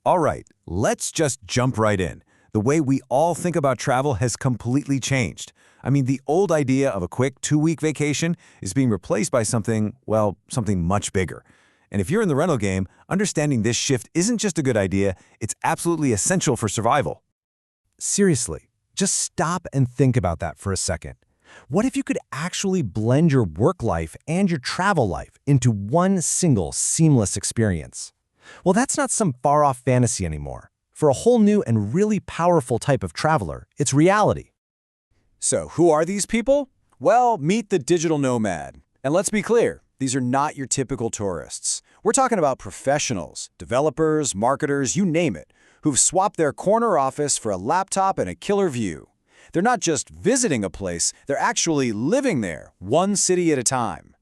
All right, let's just jump right in. The way we all think about travel has completely changed. I mean, the old idea of a quick 2-week vacation is being replaced by something, well, something much bigger. And if you're in the rental game, understanding this shift isn't just a good idea, it's absolutely essential for survival. Seriously, just stop and think about that for a second. What if you could actually blend your work life and your travel life into one single seamless experience? Well, that's not some far-off fantasy anymore. For a whole new and really powerful type of traveler, it's reality. So, who are these people? Well, meet the digital nomad. And let's be clear, these are not your typical tourists. We're talking about professionals, developers, marketers, you name it, who've swapped their corner office for a laptop and a killer view. They're not just visiting a place, they're actually living there, one city at a time.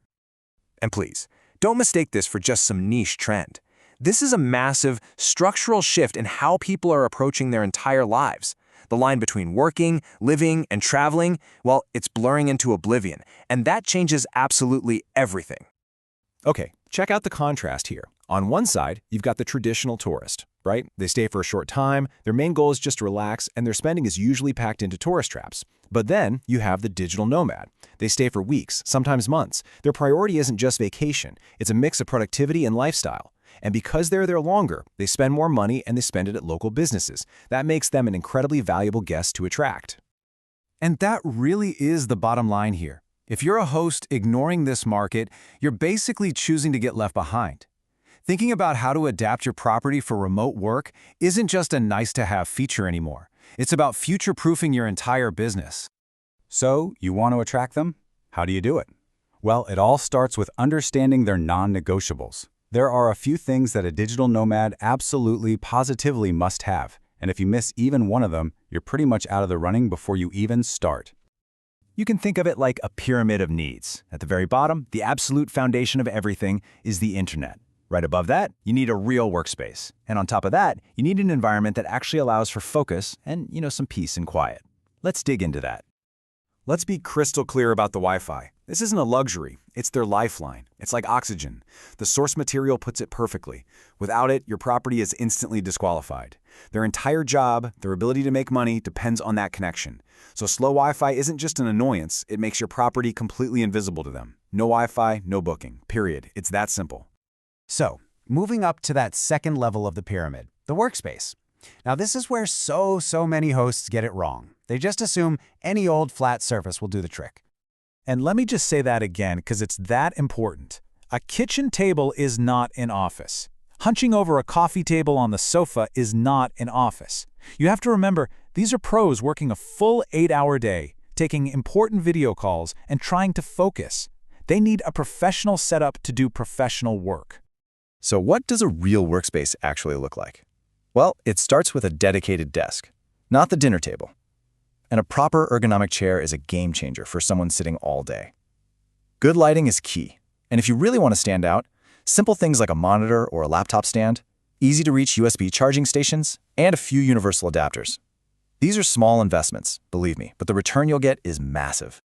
And please, don't mistake this for just some niche trend. This is a massive, structural shift in how people are approaching their entire lives. The line between working, living, and traveling, well, it's blurring into oblivion, and that changes absolutely everything. Okay, check out the contrast here. On one side, you've got the traditional tourist, right? They stay for a short time, their main goal is just to relax, and their spending is usually packed into tourist traps. But then you have the digital nomad. They stay for weeks, sometimes months. Their priority isn't just vacation, it's a mix of productivity and lifestyle. And because they're there longer, they spend more money and they spend it at local businesses. That makes them an incredibly valuable guest to attract. And that really is the bottom line here. If you're a host ignoring this market, you're basically choosing to get left behind. Thinking about how to adapt your property for remote work isn't just a nice-to-have feature anymore. It's about future-proofing your entire business. So, you want to attract them? How do you do it? Well, it all starts with understanding their non-negotiables. There are a few things that a digital nomad absolutely, positively must have, and if you miss even one of them, you're pretty much out of the running before you even start. You can think of it like a pyramid of needs. At the very bottom, the absolute foundation of everything is the internet. Right above that, you need a real workspace. And on top of that, you need an environment that actually allows for focus and, some peace and quiet. Let's dig into that. Let's be crystal clear about the Wi-Fi. This isn't a luxury, it's their lifeline. It's like oxygen. The source material puts it perfectly. Without it, your property is instantly disqualified. Their entire job, their ability to make money, depends on that connection. So slow Wi-Fi isn't just an annoyance, it makes your property completely invisible to them. No Wi-Fi, no booking. Period. It's that simple. So, moving up to that second level of the pyramid, the workspace. Now this is where so many hosts get it wrong. They just assume any old flat surface will do the trick. And let me just say that again because it's that important. A kitchen table is not an office. Hunching over a coffee table on the sofa is not an office. You have to remember, these are pros working a full 8-hour day, taking important video calls, and trying to focus. They need a professional setup to do professional work. So what does a real workspace actually look like? Well, it starts with a dedicated desk, not the dinner table. And a proper ergonomic chair is a game changer for someone sitting all day. Good lighting is key, and if you really want to stand out, simple things like a monitor or a laptop stand, easy-to-reach USB charging stations, and a few universal adapters. These are small investments, believe me, but the return you'll get is massive.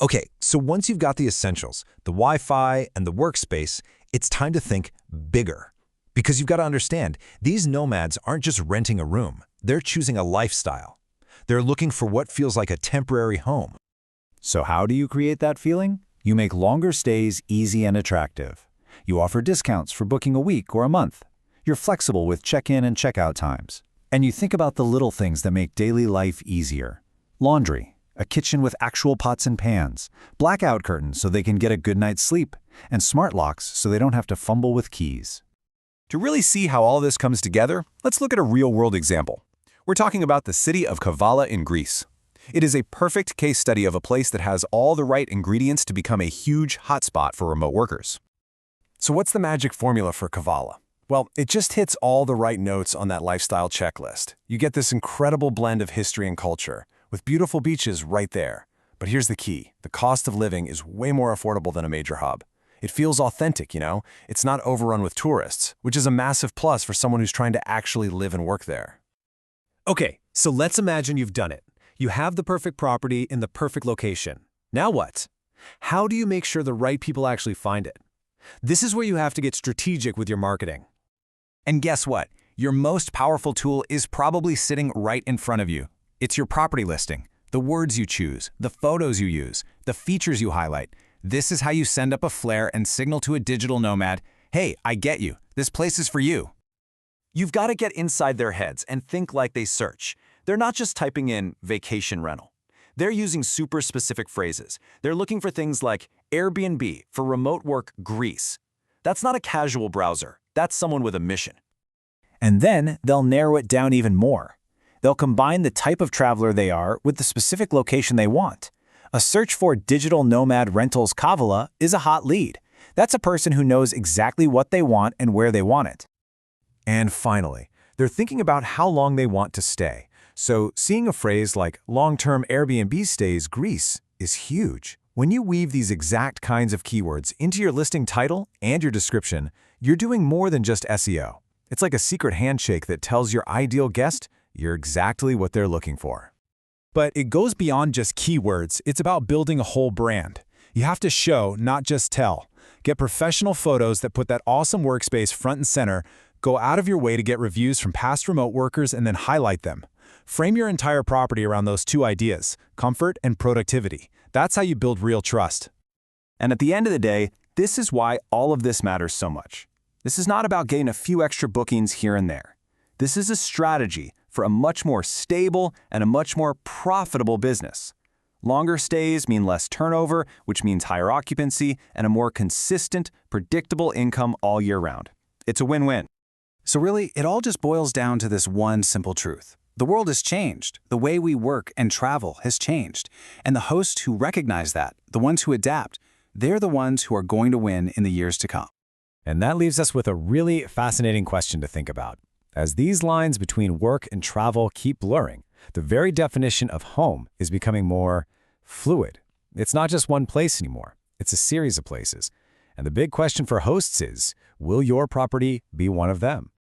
Okay, so once you've got the essentials, the Wi-Fi and the workspace, it's time to think bigger. Because you've got to understand, these nomads aren't just renting a room, they're choosing a lifestyle. They're looking for what feels like a temporary home. So how do you create that feeling? You make longer stays easy and attractive. You offer discounts for booking a week or a month. You're flexible with check-in and check-out times. And you think about the little things that make daily life easier. Laundry, a kitchen with actual pots and pans, blackout curtains so they can get a good night's sleep, and smart locks so they don't have to fumble with keys. To really see how all this comes together, let's look at a real-world example. We're talking about the city of Kavala in Greece. It is a perfect case study of a place that has all the right ingredients to become a huge hotspot for remote workers. So what's the magic formula for Kavala? Well, it just hits all the right notes on that lifestyle checklist. You get this incredible blend of history and culture, with beautiful beaches right there. But here's the key. The cost of living is way more affordable than a major hub. It feels authentic, It's not overrun with tourists, which is a massive plus for someone who's trying to actually live and work there. Okay, so let's imagine you've done it. You have the perfect property in the perfect location. Now what? How do you make sure the right people actually find it? This is where you have to get strategic with your marketing. And guess what? Your most powerful tool is probably sitting right in front of you. It's your property listing, the words you choose, the photos you use, the features you highlight. This is how you send up a flare and signal to a digital nomad, hey, I get you. This place is for you. You've got to get inside their heads and think like they search. They're not just typing in vacation rental. They're using super specific phrases. They're looking for things like Airbnb for remote work Greece. That's not a casual browser. That's someone with a mission. And then they'll narrow it down even more. They'll combine the type of traveler they are with the specific location they want. A search for digital nomad rentals Kavala is a hot lead. That's a person who knows exactly what they want and where they want it. And finally, they're thinking about how long they want to stay. So seeing a phrase like long-term Airbnb stays Greece is huge. When you weave these exact kinds of keywords into your listing title and your description, you're doing more than just SEO. It's like a secret handshake that tells your ideal guest you're exactly what they're looking for. But it goes beyond just keywords. It's about building a whole brand. You have to show, not just tell. Get professional photos that put that awesome workspace front and center. Go out of your way to get reviews from past remote workers and then highlight them. Frame your entire property around those two ideas, comfort and productivity. That's how you build real trust. And at the end of the day, this is why all of this matters so much. This is not about getting a few extra bookings here and there. This is a strategy for a much more stable and a much more profitable business. Longer stays mean less turnover, which means higher occupancy and a more consistent, predictable income all year round. It's a win-win. So really, it all just boils down to this one simple truth. The world has changed. The way we work and travel has changed. And the hosts who recognize that, the ones who adapt, they're the ones who are going to win in the years to come. And that leaves us with a really fascinating question to think about. As these lines between work and travel keep blurring, the very definition of home is becoming more fluid. It's not just one place anymore. It's a series of places. And the big question for hosts is, will your property be one of them?